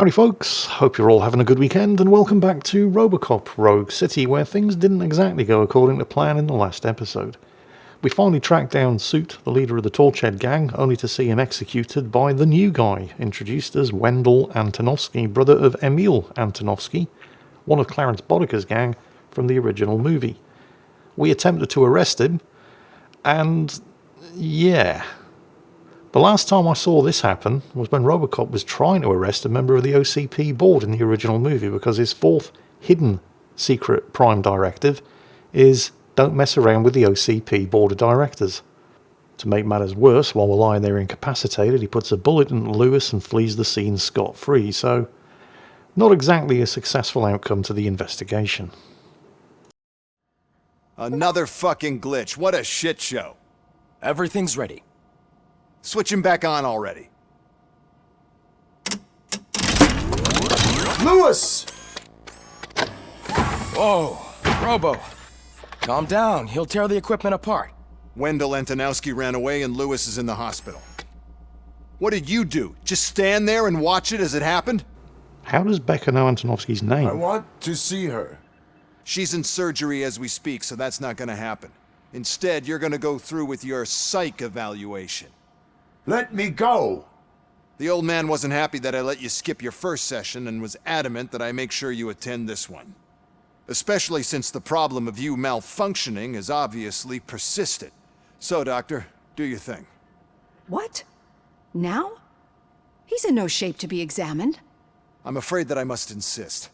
Howdy folks, hope you're all having a good weekend and welcome back to Robocop Rogue City, where things didn't exactly go according to plan in the last episode. We finally tracked down Soot, the leader of the Torchhead gang, only to see him executed by the new guy, introduced as Wendell Antonovsky, brother of Emil Antonovsky, one of Clarence Bodica's gang from the original movie. We attempted to arrest him, and yeah. The last time I saw this happen was when Robocop was trying to arrest a member of the OCP board in the original movie because his fourth hidden secret prime directive is don't mess around with the OCP board of directors. To make matters worse, while we're lying there incapacitated, he puts a bullet into Lewis and flees the scene scot-free, so not exactly a successful outcome to the investigation. Another fucking glitch. What a shit show. Everything's ready. Switch him back on already. Lewis! Whoa, Robo. Calm down, he'll tear the equipment apart. Wendell Antonowski ran away and Lewis is in the hospital. What did you do? Just stand there and watch it as it happened? How does Becca know Antonovsky's name? I want to see her. She's in surgery as we speak, so that's not gonna happen. Instead, you're gonna go through with your psych evaluation. Let me go! The old man wasn't happy that I let you skip your first session and was adamant that I make sure you attend this one. Especially since the problem of you malfunctioning has obviously persisted. So, Doctor, do your thing. What? Now? He's in no shape to be examined. I'm afraid that I must insist.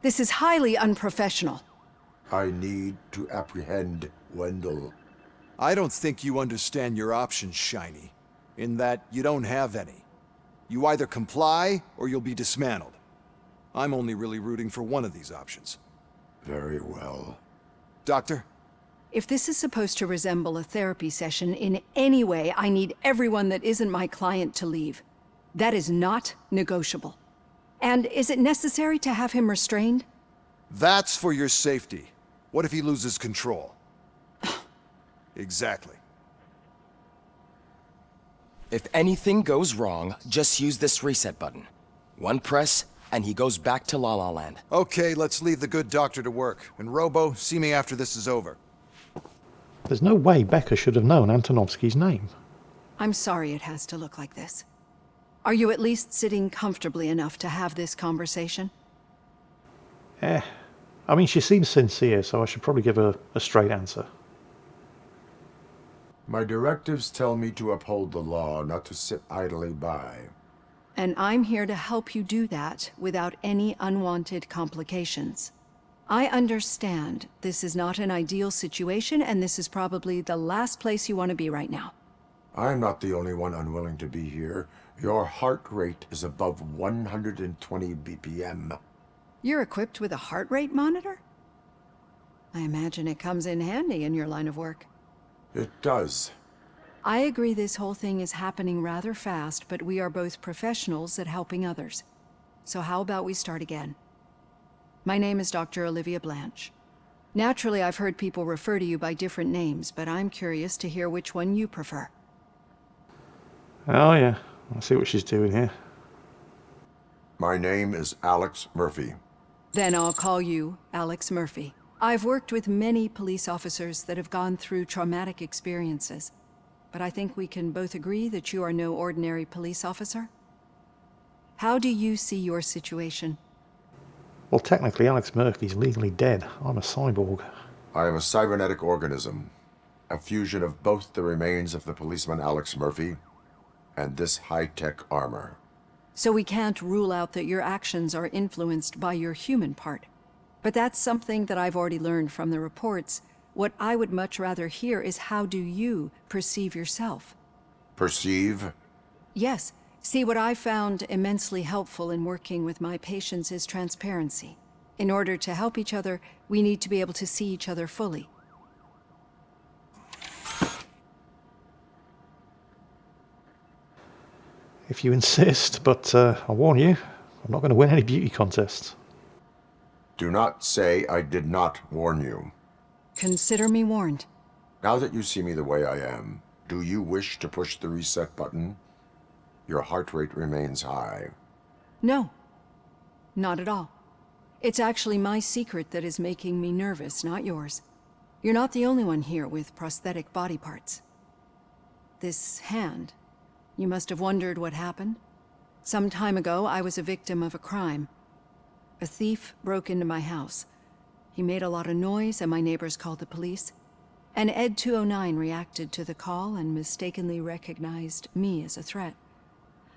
This is highly unprofessional. I need to apprehend Wendell. I don't think you understand your options, Shiny. In that you don't have any. You either comply or you'll be dismantled. I'm only really rooting for one of these options. Very well. Doctor? If this is supposed to resemble a therapy session in any way, I need everyone that isn't my client to leave. That is not negotiable. And is it necessary to have him restrained? That's for your safety. What if he loses control? Exactly. If anything goes wrong, just use this reset button. One press, and he goes back to La La Land. Okay, let's leave the good doctor to work. And Robo, see me after this is over. There's no way Becca should have known Antonovsky's name. I'm sorry it has to look like this. Are you at least sitting comfortably enough to have this conversation? I mean, she seems sincere, so I should probably give her a straight answer. My directives tell me to uphold the law, not to sit idly by. And I'm here to help you do that without any unwanted complications. I understand this is not an ideal situation, and this is probably the last place you want to be right now. I'm not the only one unwilling to be here. Your heart rate is above 120 BPM. You're equipped with a heart rate monitor? I imagine it comes in handy in your line of work. It does. I agree this whole thing is happening rather fast, but we are both professionals at helping others. So how about we start again? My name is Dr. Olivia Blanche. Naturally, I've heard people refer to you by different names, but I'm curious to hear which one you prefer. Oh yeah, I see what she's doing here. My name is Alex Murphy. Then I'll call you Alex Murphy. I've worked with many police officers that have gone through traumatic experiences, but I think we can both agree that you are no ordinary police officer. How do you see your situation? Well, technically Alex Murphy's legally dead. I'm a cyborg. I am a cybernetic organism, a fusion of both the remains of the policeman Alex Murphy and this high-tech armor. So we can't rule out that your actions are influenced by your human part. But that's something that I've already learned from the reports. What I would much rather hear is how do you perceive yourself? Perceive? Yes. See, what I found immensely helpful in working with my patients is transparency. In order to help each other, we need to be able to see each other fully. If you insist, but I warn you, I'm not going to win any beauty contests. Do not say I did not warn you. Consider me warned. Now that you see me the way I am, do you wish to push the reset button? Your heart rate remains high. No, Not at all. It's actually my secret that is making me nervous, not yours. You're not the only one here with prosthetic body parts. This hand, you must have wondered what happened. Some time ago, I was a victim of a crime. A thief broke into my house. He made a lot of noise and my neighbors called the police. And Ed 209 reacted to the call and mistakenly recognized me as a threat.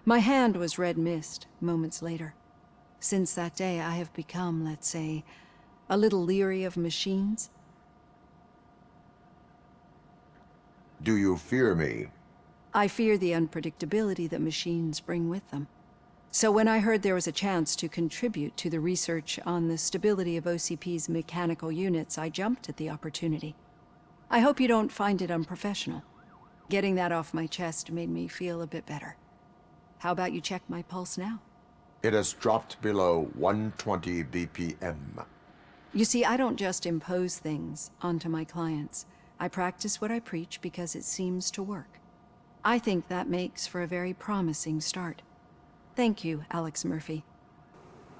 My hand was red mist moments later. Since that day, I have become, let's say, a little leery of machines. Do you fear me? I fear the unpredictability that machines bring with them. So when I heard there was a chance to contribute to the research on the stability of OCP's mechanical units, I jumped at the opportunity. I hope you don't find it unprofessional. Getting that off my chest made me feel a bit better. How about you check my pulse now? It has dropped below 120 BPM. You see, I don't just impose things onto my clients. I practice what I preach because it seems to work. I think that makes for a very promising start. Thank you, Alex Murphy.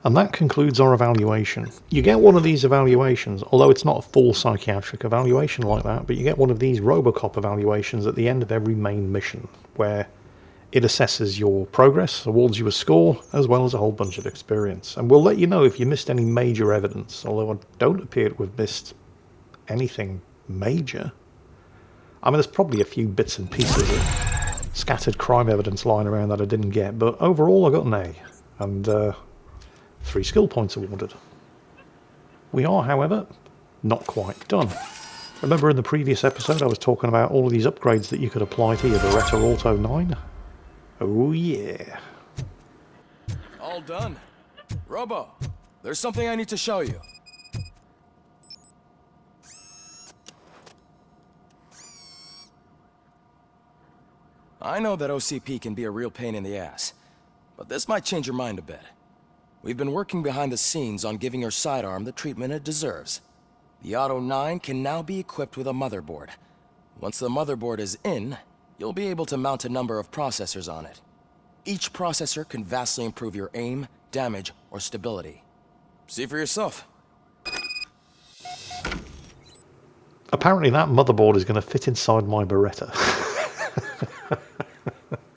And that concludes our evaluation. You get one of these evaluations, although it's not a full psychiatric evaluation like that, but you get one of these Robocop evaluations at the end of every main mission, where it assesses your progress, awards you a score, as well as a whole bunch of experience. And we'll let you know if you missed any major evidence, although I don't appear to have missed anything major. I mean, there's probably a few bits and pieces of scattered crime evidence lying around that I didn't get, but overall I got an A, and 3 skill points awarded. We are, however, not quite done. Remember in the previous episode I was talking about all of these upgrades that you could apply to your Beretta Auto 9? Oh yeah. All done. Robo, there's something I need to show you. I know that OCP can be a real pain in the ass, but this might change your mind a bit. We've been working behind the scenes on giving your sidearm the treatment it deserves. The Auto 9 can now be equipped with a motherboard. Once the motherboard is in, you'll be able to mount a number of processors on it. Each processor can vastly improve your aim, damage, or stability. See for yourself. Apparently that motherboard is going to fit inside my Beretta.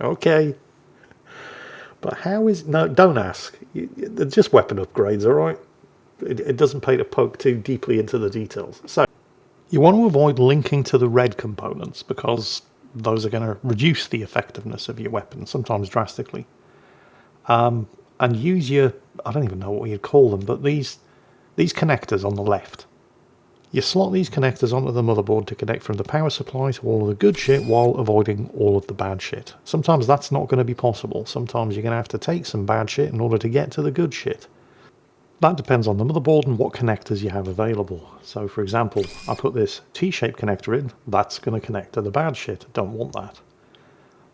Okay. But how is... No, don't ask. They're just weapon upgrades, alright? It doesn't pay to poke too deeply into the details. So, you want to avoid linking to the red components, because those are going to reduce the effectiveness of your weapon, sometimes drastically. And use your... I don't even know what you'd call them, but these connectors on the left. You slot these connectors onto the motherboard to connect from the power supply to all of the good shit while avoiding all of the bad shit. Sometimes that's not going to be possible. Sometimes you're going to have to take some bad shit in order to get to the good shit. That depends on the motherboard and what connectors you have available. So for example, I put this T-shaped connector in, that's going to connect to the bad shit. I don't want that.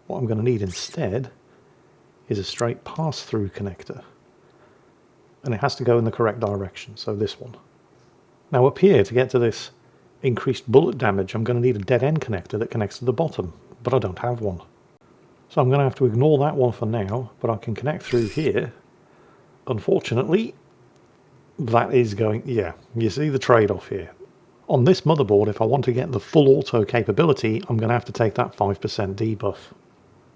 What I'm going to need instead is a straight pass-through connector. And it has to go in the correct direction, so this one. Now up here, to get to this increased bullet damage, I'm going to need a dead end connector that connects to the bottom, but I don't have one. So I'm going to have to ignore that one for now, but I can connect through here. Unfortunately, that is going... yeah, you see the trade-off here. On this motherboard, if I want to get the full auto capability, I'm going to have to take that 5% debuff.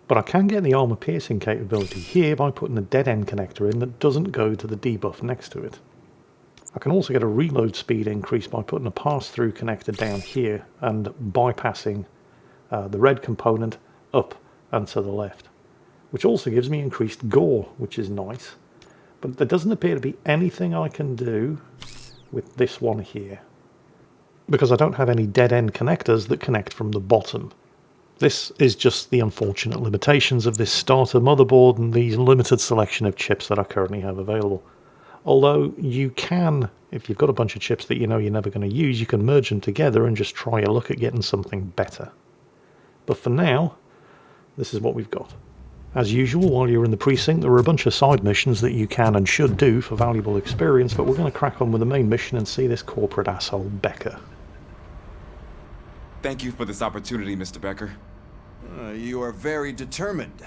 But I can get the armor piercing capability here by putting a dead end connector in that doesn't go to the debuff next to it. I can also get a reload speed increase by putting a pass-through connector down here and bypassing the red component up and to the left, which also gives me increased gore, which is nice. But there doesn't appear to be anything I can do with this one here, because I don't have any dead-end connectors that connect from the bottom. This is just the unfortunate limitations of this starter motherboard and the limited selection of chips that I currently have available. Although you can, if you've got a bunch of chips that you know you're never going to use, you can merge them together and just try a look at getting something better. But for now, this is what we've got. As usual, while you're in the precinct, there are a bunch of side missions that you can and should do for valuable experience, but we're going to crack on with the main mission and see this corporate asshole Becker. Thank you for this opportunity, Mr. Becker. You are very determined.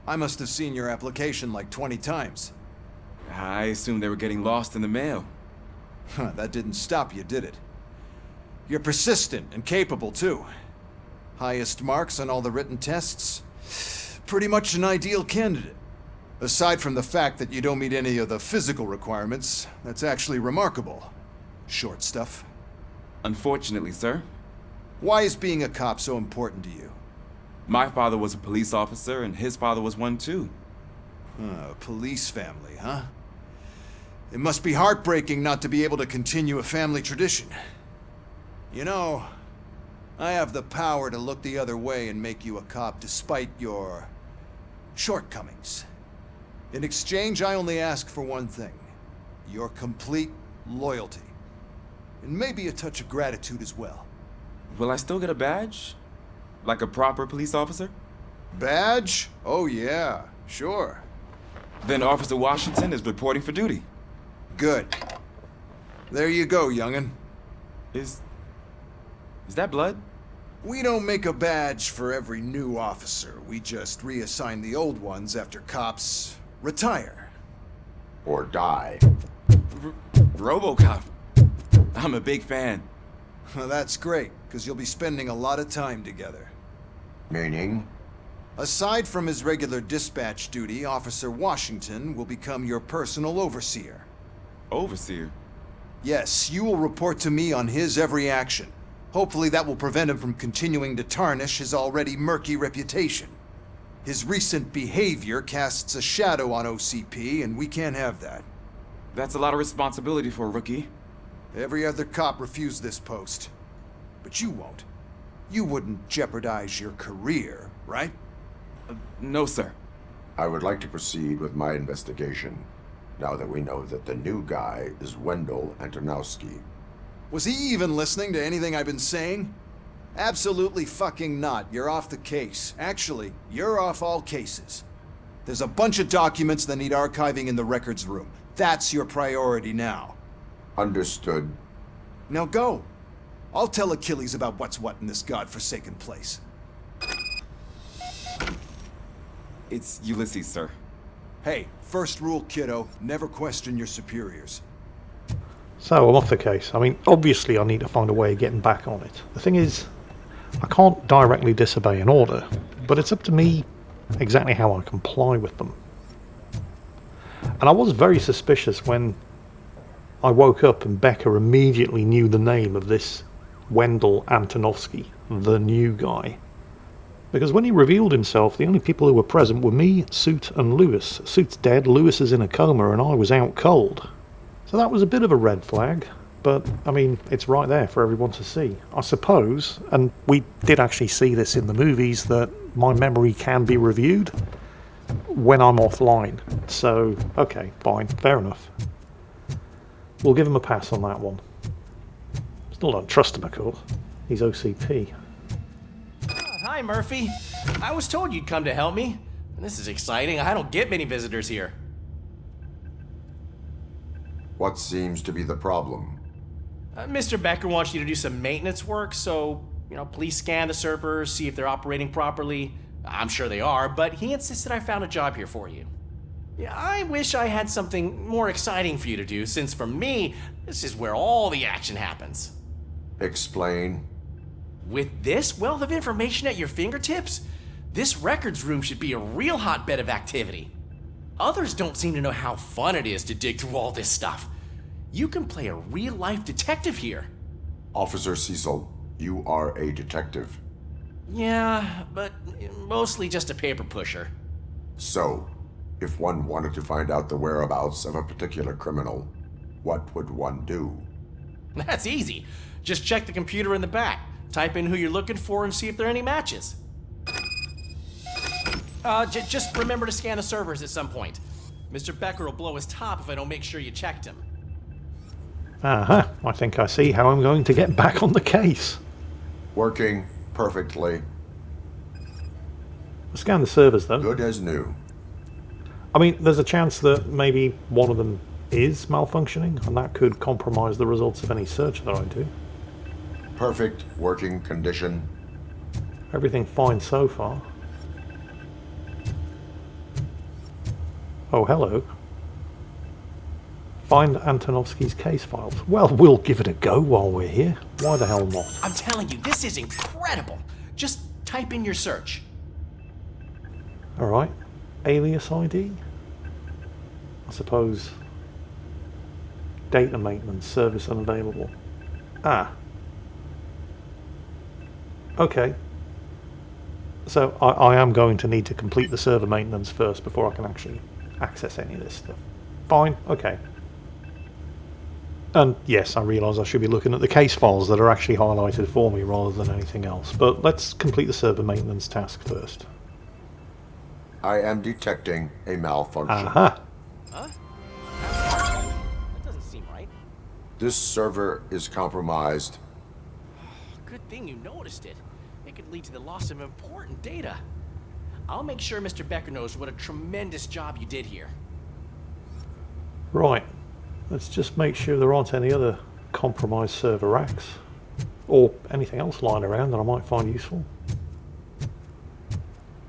I must have seen your application like 20 times. I assumed they were getting lost in the mail. Huh, that didn't stop you, did it? You're persistent and capable, too. Highest marks on all the written tests. Pretty much an ideal candidate. Aside from the fact that you don't meet any of the physical requirements, that's actually remarkable. Short stuff. Unfortunately, sir. Why is being a cop so important to you? My father was a police officer, and his father was one too. A police family, huh? It must be heartbreaking not to be able to continue a family tradition. You know, I have the power to look the other way and make you a cop despite your shortcomings. In exchange, I only ask for one thing. Your complete loyalty. And maybe a touch of gratitude as well. Will I still get a badge? Like a proper police officer? Badge? Oh yeah, sure. Then Officer Washington is reporting for duty. Good. There you go, young'un. Is that blood? We don't make a badge for every new officer. We just reassign the old ones after cops retire. Or die. Robocop. I'm a big fan. Well, that's great, because you'll be spending a lot of time together. Meaning? Aside from his regular dispatch duty, Officer Washington will become your personal overseer. Overseer? Yes, you will report to me on his every action. Hopefully that will prevent him from continuing to tarnish his already murky reputation. His recent behavior casts a shadow on OCP, and we can't have that. That's a lot of responsibility for a rookie. Every other cop refused this post. But you won't. You wouldn't jeopardize your career, right? No, sir. I would like to proceed with my investigation, now that we know that the new guy is Wendell Antonowski. Was he even listening to anything I've been saying? Absolutely fucking not. You're off the case. Actually, you're off all cases. There's a bunch of documents that need archiving in the records room. That's your priority now. Understood. Now go. I'll tell Achilles about what's what in this godforsaken place. It's Ulysses, sir. Hey, first rule, kiddo, never question your superiors. So I'm off the case. I mean, obviously I need to find a way of getting back on it. The thing is, I can't directly disobey an order, but it's up to me exactly how I comply with them. And I was very suspicious when I woke up and Becca immediately knew the name of this Wendell Antonowski, the new guy. Because when he revealed himself, the only people who were present were me, Soot, and Lewis. Soot's dead, Lewis is in a coma, and I was out cold. So that was a bit of a red flag, but, I mean, it's right there for everyone to see. I suppose, and we did actually see this in the movies, that my memory can be reviewed when I'm offline. So, okay, fine, fair enough. We'll give him a pass on that one. Still don't trust him, of course. He's OCP. Hi, Murphy. I was told you'd come to help me. This is exciting. I don't get many visitors here. What seems to be the problem? Mr. Becker wants you to do some maintenance work, so, please scan the servers, see if they're operating properly. I'm sure they are, but he insisted I found a job here for you. Yeah, I wish I had something more exciting for you to do, since for me, this is where all the action happens. Explain. With this wealth of information at your fingertips, this records room should be a real hotbed of activity. Others don't seem to know how fun it is to dig through all this stuff. You can play a real-life detective here. Officer Cecil, you are a detective. Yeah, but mostly just a paper pusher. So, if one wanted to find out the whereabouts of a particular criminal, what would one do? That's easy. Just check the computer in the back, type in who you're looking for, and see if there are any matches. Just remember to scan the servers at some point. Mr. Becker will blow his top if I don't make sure you checked him. Uh-huh. I think I see how I'm going to get back on the case. Working perfectly. Scan the servers, though. Good as new. I mean, there's a chance that maybe one of them is malfunctioning, and that could compromise the results of any search that I do. Perfect working condition. Everything fine so far. Oh, hello. Find Antonovsky's case files. Well, we'll give it a go while we're here. Why the hell not? I'm telling you, this is incredible. Just type in your search. Alright. Alias ID? I suppose. Data maintenance, service unavailable. Ah. Okay. So I am going to need to complete the server maintenance first before I can actually access any of this stuff. Fine, okay. And yes, I realise I should be looking at the case files that are actually highlighted for me rather than anything else, but let's complete the server maintenance task first. I am detecting a malfunction. Aha! Huh? That doesn't seem right. This server is compromised. Good thing you noticed it. It could lead to the loss of important data. I'll make sure Mr. Becker knows what a tremendous job you did here. Right. Let's just make sure there aren't any other compromised server racks. Or anything else lying around that I might find useful.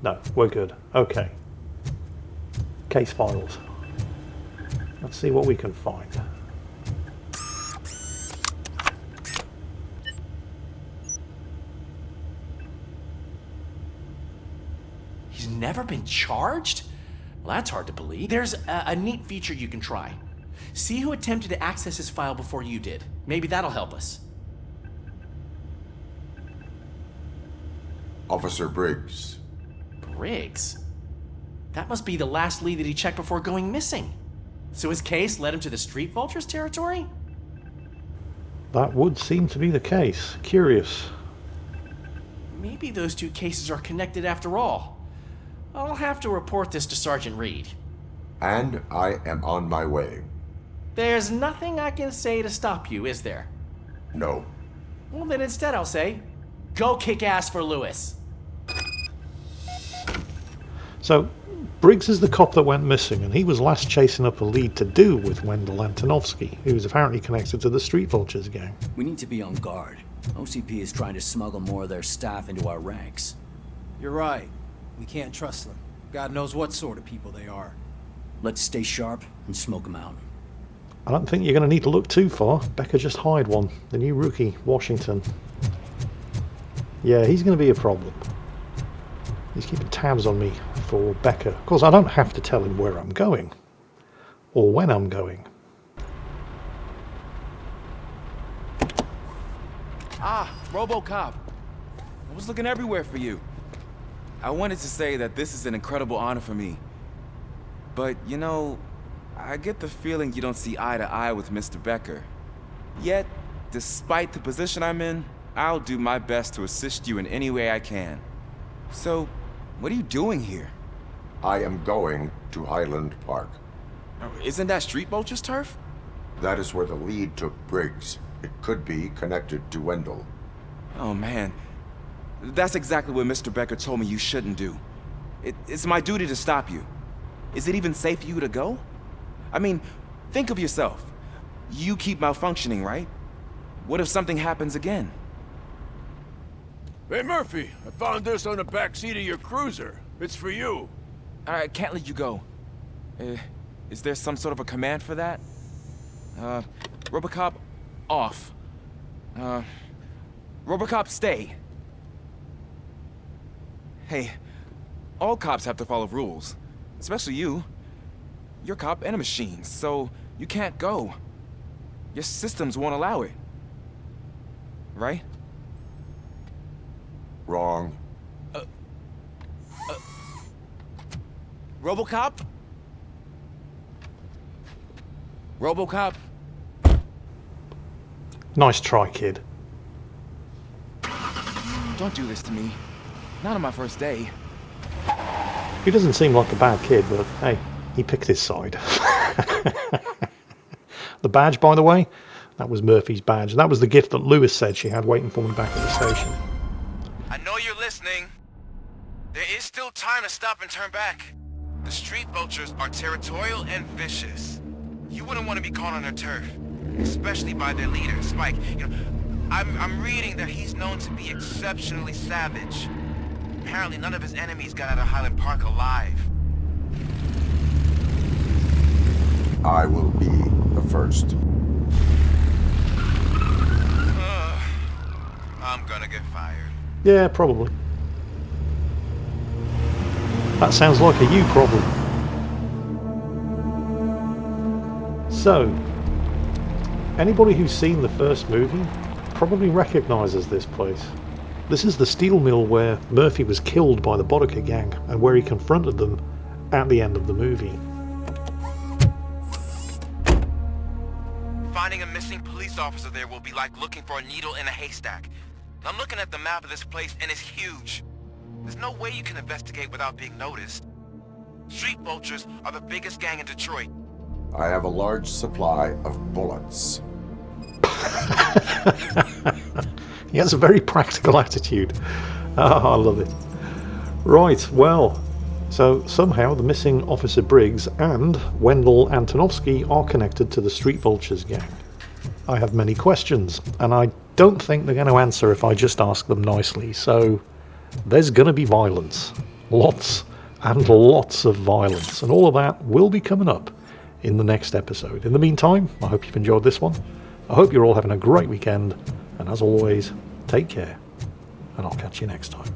No, we're good. Okay. Case files. Let's see what we can find. He's never been charged? Well, that's hard to believe. There's a neat feature you can try. See who attempted to access his file before you did. Maybe that'll help us. Officer Briggs. Briggs? That must be the last lead that he checked before going missing. So his case led him to the Street Vultures territory? That would seem to be the case. Curious. Maybe those two cases are connected after all. I'll have to report this to Sergeant Reed. And I am on my way. There's nothing I can say to stop you, is there? No. Well, then instead I'll say, go kick ass for Lewis. So, Briggs is the cop that went missing, and he was last chasing up a lead to do with Wendell Antonovsky, who was apparently connected to the Street Vultures gang. We need to be on guard. OCP is trying to smuggle more of their staff into our ranks. You're right. We can't trust them. God knows what sort of people they are. Let's stay sharp and smoke them out. I don't think you're going to need to look too far. Becker just hired one. The new rookie, Washington. Yeah, he's going to be a problem. He's keeping tabs on me for Becker. Of course, I don't have to tell him where I'm going. Or when I'm going. Ah, Robocop. I was looking everywhere for you. I wanted to say that this is an incredible honor for me. But, you know, I get the feeling you don't see eye to eye with Mr. Becker. Yet, despite the position I'm in, I'll do my best to assist you in any way I can. So, what are you doing here? I am going to Highland Park. Isn't that Street Vulture's turf? That is where the lead took Briggs. It could be connected to Wendell. Oh man, that's exactly what Mr. Becker told me you shouldn't do. It's my duty to stop you. Is it even safe for you to go? I mean, think of yourself. You keep malfunctioning, right? What if something happens again? Hey, Murphy, I found this on the back seat of your cruiser. It's for you. I can't let you go. Is there some sort of a command for that? Robocop, off. Robocop, stay. Hey, all cops have to follow rules. Especially you. You're a cop and a machine, so you can't go. Your systems won't allow it. Right? Wrong. Robocop? Robocop? Nice try, kid. Don't do this to me. Not on my first day. He doesn't seem like a bad kid, but hey, he picked his side. The badge, by the way, that was Murphy's badge. And that was the gift that Lewis said she had waiting for me back at the station. I know you're listening. There is still time to stop and turn back. The Street Vultures are territorial and vicious. You wouldn't want to be caught on their turf, especially by their leader, Spike. You know, I'm reading that he's known to be exceptionally savage. Apparently none of his enemies got out of Highland Park alive. I will be the first. I'm gonna get fired. Yeah, probably. That sounds like a you problem. So, anybody who's seen the first movie probably recognises this place. This is the steel mill where Murphy was killed by the Boddicker gang and where he confronted them at the end of the movie. Finding a missing police officer there will be like looking for a needle in a haystack. I'm looking at the map of this place and it's huge. There's no way you can investigate without being noticed. Street vultures are the biggest gang in Detroit. I have a large supply of bullets. He has a very practical attitude. Oh, I love it. Right, well, so somehow the missing Officer Briggs and Wendell Antonovsky are connected to the Street Vultures gang. I have many questions, and I don't think they're going to answer if I just ask them nicely, so there's going to be violence. Lots and lots of violence, and all of that will be coming up in the next episode. In the meantime, I hope you've enjoyed this one. I hope you're all having a great weekend, and as always, take care, and I'll catch you next time.